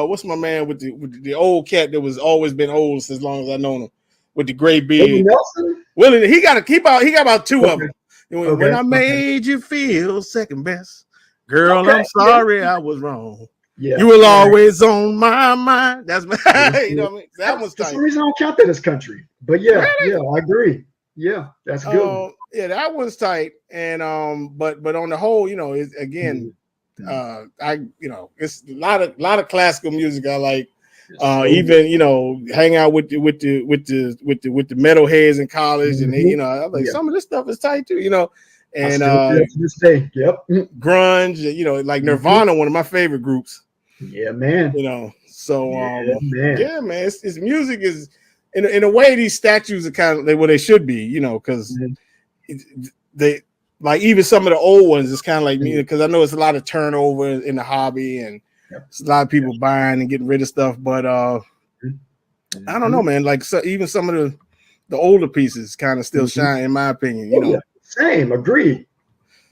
what's my man with the old cat that was always been old since as long as I known him, with the gray beard. Willie, he got about 2 of them. When I made you feel second best. Girl, I'm sorry I was wrong. Yeah, you will always on my mind. That's my, you know what I mean? That was tight.
For some reason I don't count that as country, but I agree. Yeah, that's good.
Yeah, that was tight. And but on the whole, you know, it's again, it's a lot of classical music I like. Even hang out with the metalheads in college, and they, I like some of this stuff is tight too, And
to this day,
grunge, like Nirvana, one of my favorite groups.
Yeah, man.
So man, it's music is in a way these statues are kind of what they should be, because they like even some of the old ones. It's kind of like me because I know it's a lot of turnover in the hobby and it's a lot of people buying and getting rid of stuff. But I don't know, man. Like even some of the older pieces kind of still shine, in my opinion.
Same, agreed.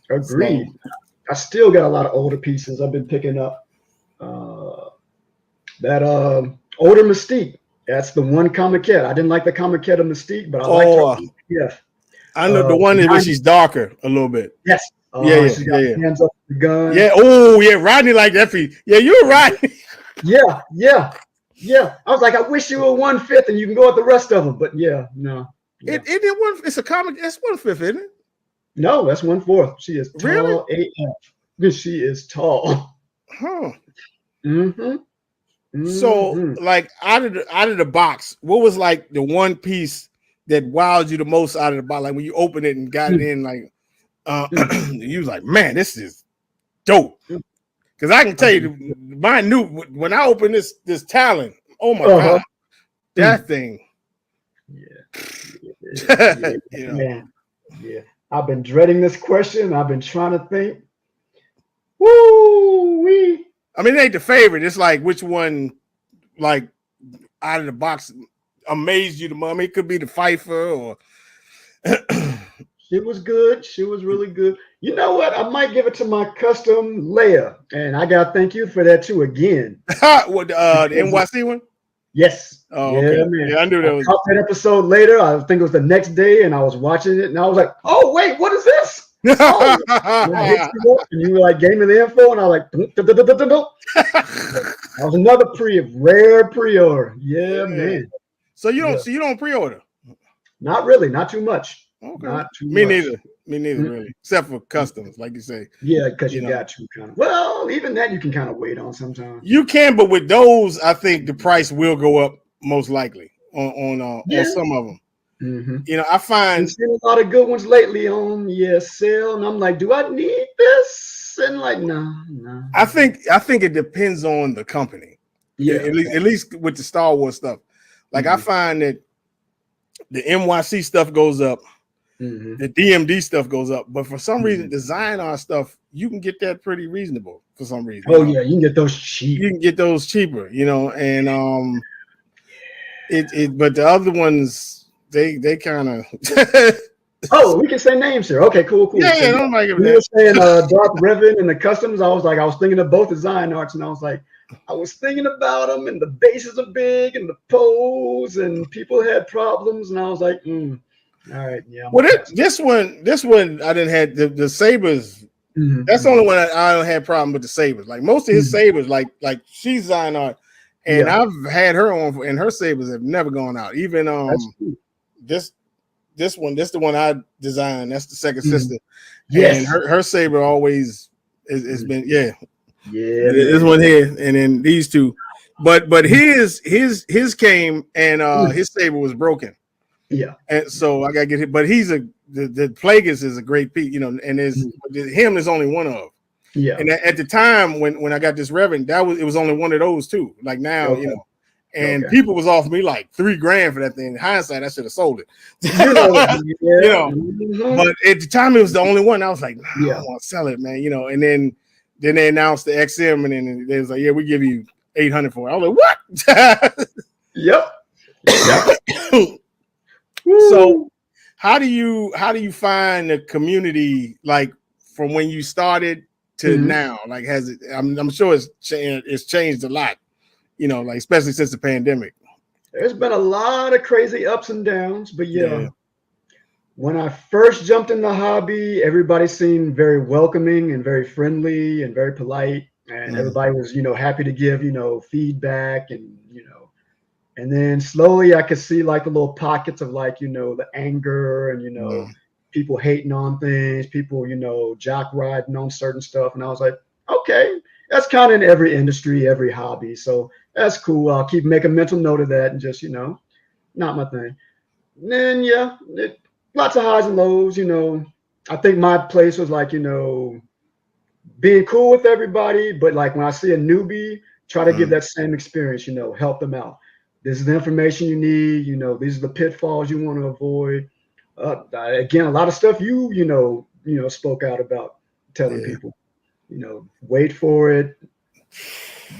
So, I still got a lot of older pieces I've been picking up. That older Mystique. That's the one Comiquette. I didn't like the Comiquette of Mystique, but I liked her. Yeah,
I know the one that she's darker a little bit.
Yes. She's got hands up the gun.
Yeah. Oh, yeah. Rodney like that. Yeah, you're right.
Yeah. I was like, I wish you were 1/5 and you can go with the rest of them. But no.
It's a comic. It's 1/5, isn't it?
No, that's 1/4. She is tall.
Really?
AF. She is tall.
Huh. So, like out of the box, what was like the one piece that wowed you the most out of the box? Like when you opened it and got it in, like you was like, man, this is dope. Because I can tell you, mine knew when I opened this talent. Oh my god, that thing.
Yeah. I've been dreading this question. I've been trying to think. Woo-wee.
I mean, it ain't the favorite. It's like which one, like out of the box, amazed you the most. I mean, it could be the Pfeiffer or.
She was good. She was really good. You know what? I might give it to my custom Leia, and I gotta thank you for that too again.
What the NYC one?
Yes.
Oh, okay.
Yeah, man.
Yeah, I knew that was.
I caught that episode later. I think it was the next day, and I was watching it, and I was like, "Oh wait, what is this?" And you were like, gave me the info, and I was like, that was another rare pre-order. Yeah, man.
So you don't pre-order?
Not really, not too much.
Okay.
Not too
Me
much.
neither, really. Except for customs, like you say.
Yeah, because you got to kind of. Well, even that you can kind of wait on sometimes.
You can, but with those, I think the price will go up most likely on some of them. I find
I've seen a lot of good ones lately on sale, and I'm like, do I need this? And like, no.
I think it depends on the company.
Yeah,
at least with the Star Wars stuff. Like I find that the NYC stuff goes up, The DMD stuff goes up, but for some reason, design art stuff, you can get that pretty reasonable for some reason.
Oh yeah, you can get those cheap.
You can get those cheaper, and but the other ones, they kind of.
Oh, we can say names here. Okay, cool.
Yeah, don't make it.
You were saying Dark Revan and the customs. I was thinking of both design arts, and I was thinking about them, and the bases are big, and the pose, and people had problems, and I was like, all right, yeah.
Well, this one, I didn't have the sabers. That's the only one I don't have problem with the sabers. Like most of his sabers, like she's design art, and I've had her on, and her sabers have never gone out. Even this one, this the one I designed. That's the second sister. And her saber always has been this one here, and then these two. But his came and his saber was broken.
Yeah,
and so I gotta get hit. But he's the Plagueis is a great piece, and there's him is only one of. Yeah, and at the time when I got this Reverend, it was only one of those too. Like now, and people was offering me like $3,000 for that thing. In hindsight, I should have sold it. But at the time it was the only one. I was like, I don't want to sell it, man. And then they announced the XM, and then they was like, we give you $800 for it. I was like, what? Yep. So how do you find the community, like from when you started to now? Like, has it? I'm sure it's changed a lot. Like especially since the pandemic.
There's been a lot of crazy ups and downs, but when I first jumped in the hobby, everybody seemed very welcoming and very friendly and very polite, and everybody was, happy to give, feedback and then slowly I could see like the little pockets of like, the anger and, people hating on things, people, jock riding on certain stuff. And I was like, okay, that's kind of in every industry, every hobby. So that's cool. I'll keep making mental note of that and just, not my thing. And then, lots of highs and lows, I think my place was like, being cool with everybody. But like when I see a newbie, try to give that same experience, help them out. This is the information you need. These are the pitfalls you want to avoid. Again, a lot of stuff you spoke out about telling people, wait for it.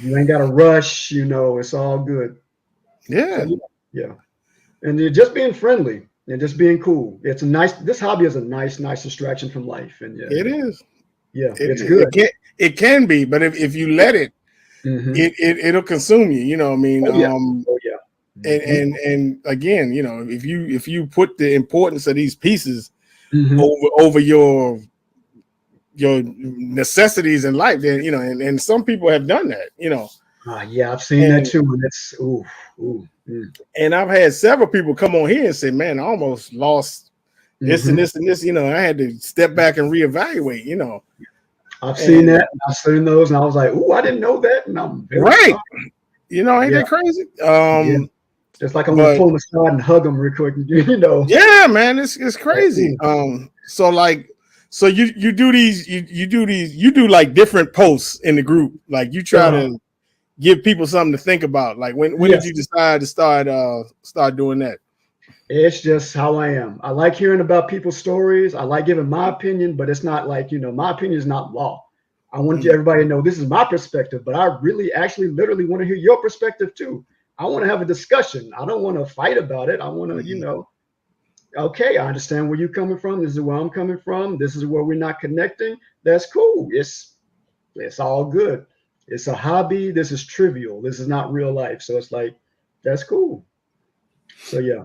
You ain't got to rush. It's all good.
Yeah.
So, and you're just being friendly and just being cool. This hobby is a nice distraction from life. And
it is.
Yeah, it's good.
It can be, but if you let it, it'll consume you. You know what I mean? And again, if you put the importance of these pieces over your necessities in life, then and some people have done that.
I've seen that too, and it's
And I've had several people come on here and say, "Man, I almost lost this and this and this." I had to step back and reevaluate.
I've seen that. I've seen those, and I was like, "Ooh, I didn't know that." And I'm very
sorry. Ain't that crazy?
Just like I'm gonna pull them aside and hug them real quick.
Yeah, man, it's crazy. So you do these, you do like different posts in the group. Like you try to give people something to think about. Like when did you decide to start doing that?
It's just how I am. I like hearing about people's stories. I like giving my opinion, but it's not like, my opinion is not law. I want everybody to know this is my perspective, but I really actually literally want to hear your perspective too. I want to have a discussion. I don't want to fight about it. I want to, okay, I understand where you're coming from. This is where I'm coming from. This is where we're not connecting. That's cool. It's all good. It's a hobby. This is trivial. This is not real life. So it's like, that's cool. So yeah.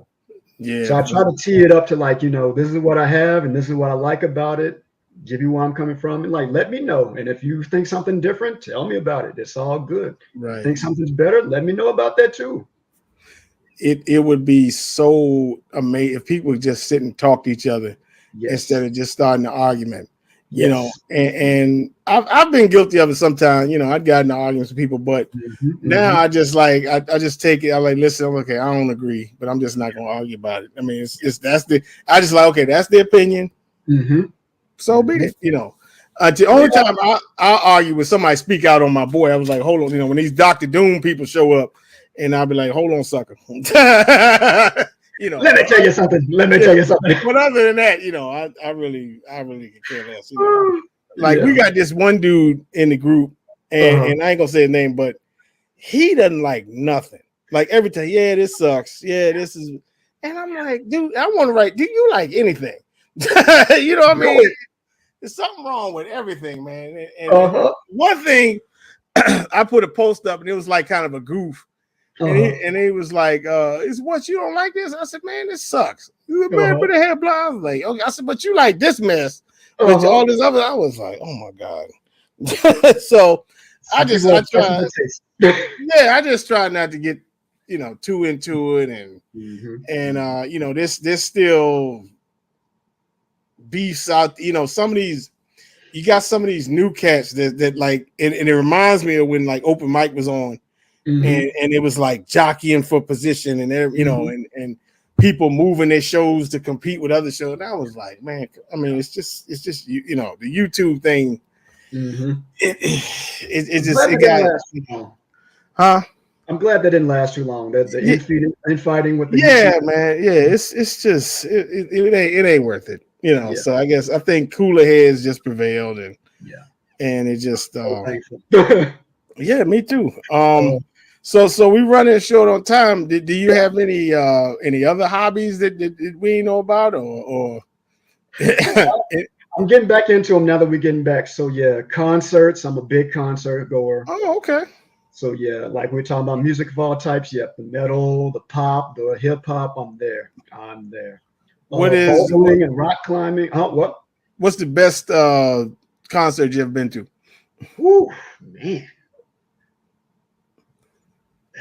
So I try to tee it up to like, this is what I have and this is what I like about it. Give you where I'm coming from and like, let me know. And if you think something different, tell me about it. It's all good. Right. Think something's better, let me know about that too.
It would be so amazing if people would just sit and talk to each other instead of just starting an argument. And I've been guilty of it sometimes. I've gotten into arguments with people, but now I just like I just take it. I like listen. Okay, I don't agree, but I'm just not going to argue about it. I mean, I just like okay, that's the opinion. So be it. The only time I'll argue with somebody speak out on my boy, I was like, hold on. When these Dr. Doom people show up, and I'll be like, hold on, sucker. You know,
let me tell you something. Let me tell you something.
But other than that, you know, I really could care less. You know, like
Yeah.
we got this one dude in the group, and I ain't gonna say his name, but he doesn't like nothing. Like every time, yeah, this sucks. Yeah, this is, and I'm like, dude, I want to write. Do you like anything? You know what I mean? There's something wrong with everything, man. And one thing, I put a post up, and it was like kind of a goof. And he was like, "Is what you don't like this?" I said, "Man, this sucks." He said, "Man, but the head blind." I was like, "Okay." I said, "But you like this mess, but all this other." I was like, "Oh my god!" So I try. Yeah, I just try not to get, you know, too into it, and you know, this still beefs out. You know, some of these. You got some of these new cats that like, and it reminds me of when like open mic was on. And it was like jockeying for position and you know, and people moving their shows to compete with other shows. And I was like, man, I mean, it's just you know, the YouTube thing. It just got, huh?
I'm glad that didn't last too long. The infighting with the
YouTube. Man, yeah, it's just it ain't worth it, you know. So I think cooler heads just prevailed, and it just yeah, me too. So we running short on time. Do you have any other hobbies that we know about, or
I'm getting back into them now that we're getting back. So yeah, concerts. I'm a big concert goer.
Oh, okay.
So yeah, like we're talking about music of all types. Yep, the metal, the pop, the hip hop. I'm there.
What is
bowling and rock climbing?
What's the best concert you ever been to?
Whew, man.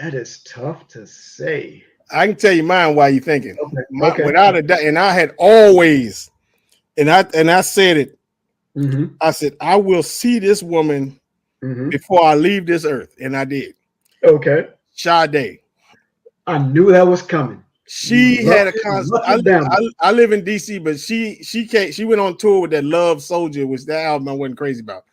That is tough to say.
I can tell you mine while you're thinking.
Okay.
Without a doubt, and I had always, and I said it. I said, I will see this woman before I leave this earth, and I did.
Okay.
Sade.
I knew that was coming.
She had a concert. I live in DC, but she went on tour with that Love Soldier, which that album I wasn't crazy about.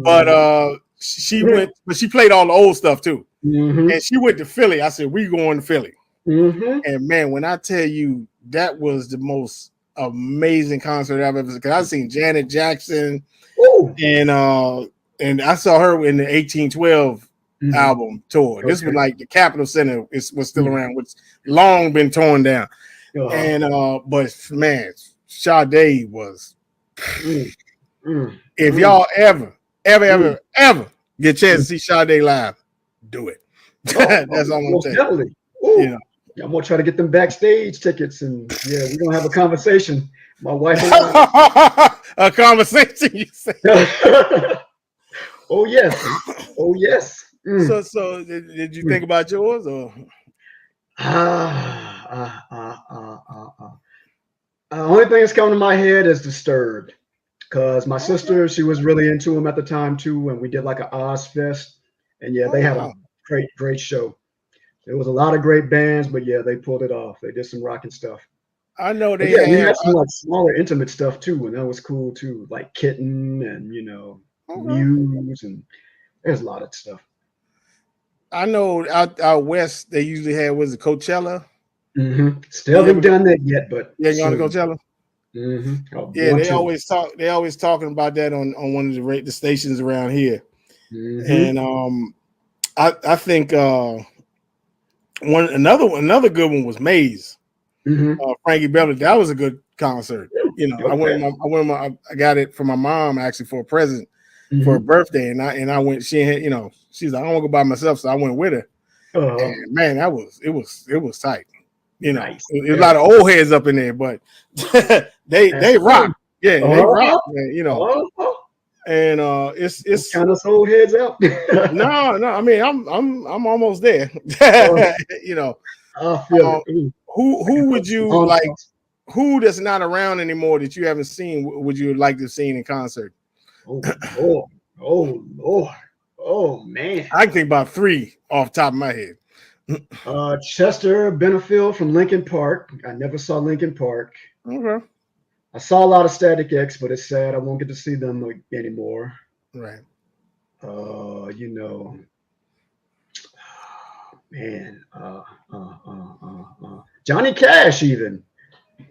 But she went, but she played all the old stuff too. And she went to Philly. I said, we going to Philly. And man, when I tell you, that was the most amazing concert I've ever seen. Because I've seen Janet Jackson, and I saw her in the 1812 album tour. This was like the Capitol Center was still around, which long been torn down. And but man, Sade was. If y'all ever get a chance to see Sade live, do it. That's all I'm saying.
Definitely. You know. I'm gonna try to get them backstage tickets, and we're gonna have a conversation. My wife and I.
A conversation, you say?
Oh yes.
So did you think about yours, or?
Only thing that's coming to my head is Disturbed, because my sister, she was really into them at the time too, and we did like an Oz Fest, and they had a great show. There was a lot of great bands, but they pulled it off. They did some rocking stuff.
I know they
we had some like smaller, intimate stuff too, and that was cool too, like Kitten and Muse, and there's a lot of stuff.
I know out west they usually had Coachella.
Still haven't done that yet, but
you want to Coachella? They always talking about that on one of the stations around here, and I think another good one was Maze. Frankie Beverly. That was a good concert. You know, I got it for my mom actually for a present for her birthday, and I went. She had, she's like, I don't want to go by myself, so I went with her. And man, it was tight. You know, there's a lot of old heads up in there, but they rock. Yeah, they rock, man. You know, and it's
kind of old heads out.
No. I mean, I'm almost there. You know, who would you like? Who that's not around anymore that you haven't seen would you like to see in concert?
Oh Lord. Oh man.
I can think about 3 off the top of my head.
Chester Benefield from Linkin Park. I never saw Linkin Park.
Okay.
I saw a lot of Static X, but it's sad I won't get to see them anymore.
Right.
Johnny Cash even.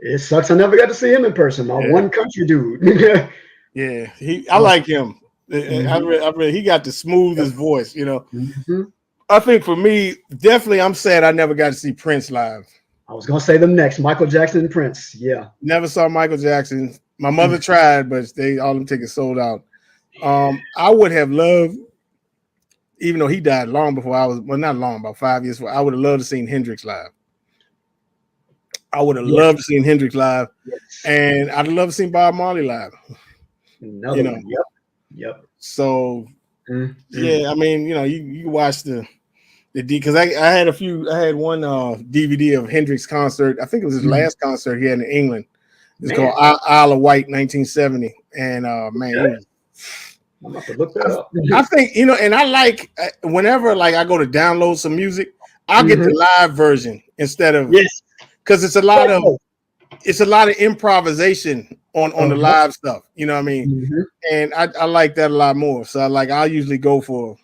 It sucks I never got to see him in person. My one country dude.
Yeah, I like him. He got the smoothest voice, I think for me, definitely, I'm sad I never got to see Prince live.
I was gonna say them next, Michael Jackson and Prince. Yeah,
never saw Michael Jackson. My mother tried, but all them tickets sold out. I would have loved, even though he died long before I was, well, not long, about 5 years before, I would have loved to seen Hendrix live. I would have loved to seen Hendrix live, and I'd love to see Bob Marley live.
Another one. Yep.
So, yeah, I mean, you watch the because I had one DVD of Hendrix concert. I think it was his last concert he had in England. It's called Isle of Wight, 1970, and man.
I'm about to look that up.
I think, and I like whenever I go to download some music, I'll get the live version instead of because it's a lot of improvisation on the live stuff. You know what I mean? And I like that a lot more. So I'll usually go for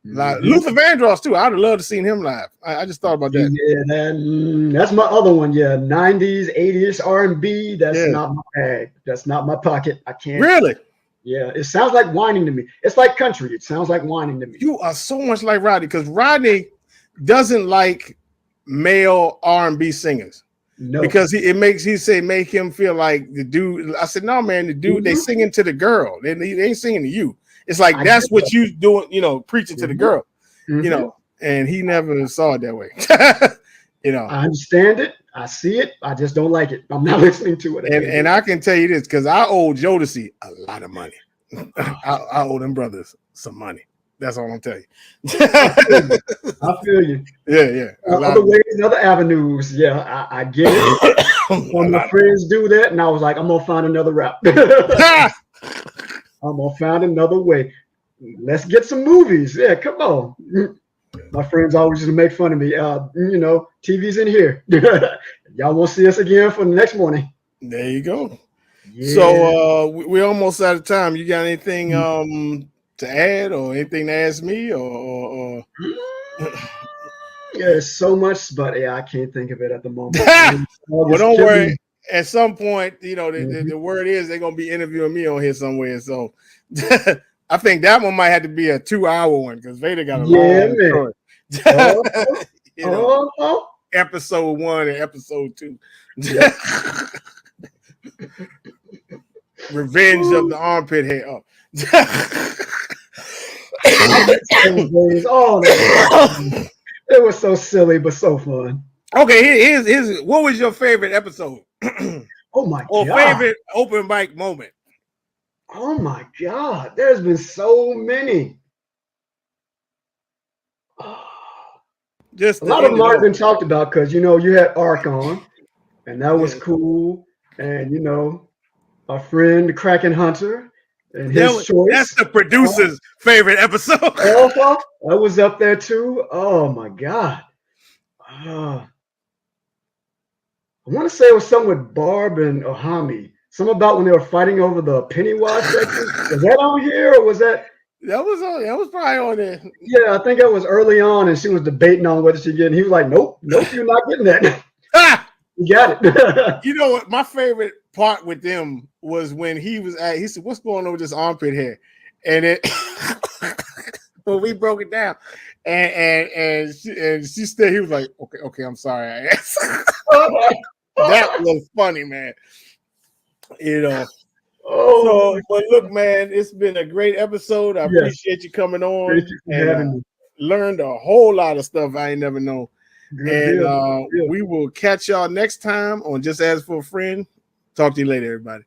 Luther Vandross too. I'd love to seen him live. I just thought about that.
Yeah, that's my other one. Yeah, 90s, 80s R&B. That's not my bag. That's not my pocket. I can't.
Really?
Yeah, it sounds like whining to me. It's like country. It sounds like whining to me.
You are so much like Rodney because Rodney doesn't like male R&B singers. No, because make him feel like the dude. I said, no, man, the dude they singing to the girl. They ain't singing to you. It's like that's what you doing, preaching to the girl, and he never saw it that way.
I understand it. I see it. I just don't like it. I'm not listening to it.
And I can tell you this because I owe Jodeci a lot of money. I owe them brothers some money. That's all I'm telling you.
I feel you.
Yeah.
Other ways, other avenues. Yeah, I get it. When my friends do that, and I was like, I'm gonna find another route. I'm gonna find another way. Let's get some movies. Yeah, come on. My friends always used to make fun of me. TV's in here. Y'all won't see us again for the next morning.
There you go. Yeah. So we're almost out of time. You got anything to add or anything to ask me or
Yeah, there's so much, but I can't think of it at the moment.
Well, don't worry. At some point, the word is they're gonna be interviewing me on here somewhere. So I think that one might have to be a 2-hour one because Vader got a long story. Episode 1 and episode 2. Yep. Revenge of the armpit hair.
It was so silly but so fun.
Okay, here's what was your favorite episode?
Oh my god.
Or favorite open mic moment?
Oh my god, there's been so many. Just a lot of them already been talked about because you had Arc on, and that was cool. And our friend the Kraken Hunter and his choice.
That's the producer's favorite episode.
That was up there too. Oh my god. I want to say it was something with Barb and Ohami. Something about when they were fighting over the Pennywise section. Was that on here or was that?
That was probably on there.
Yeah, I think it was early on, and she was debating on whether she get. And he was like, "Nope, you're not getting that." You got it.
You know what? My favorite part with them was when he said, "What's going on with this armpit hair?" And it when we broke it down, and she said he was like, "Okay, I'm sorry, I asked." That was funny, man. So, but look, man, it's been a great episode. I appreciate you coming on and learned a whole lot of stuff I ain't never known. We will catch y'all next time on Just Ask for a Friend. Talk to you later, everybody.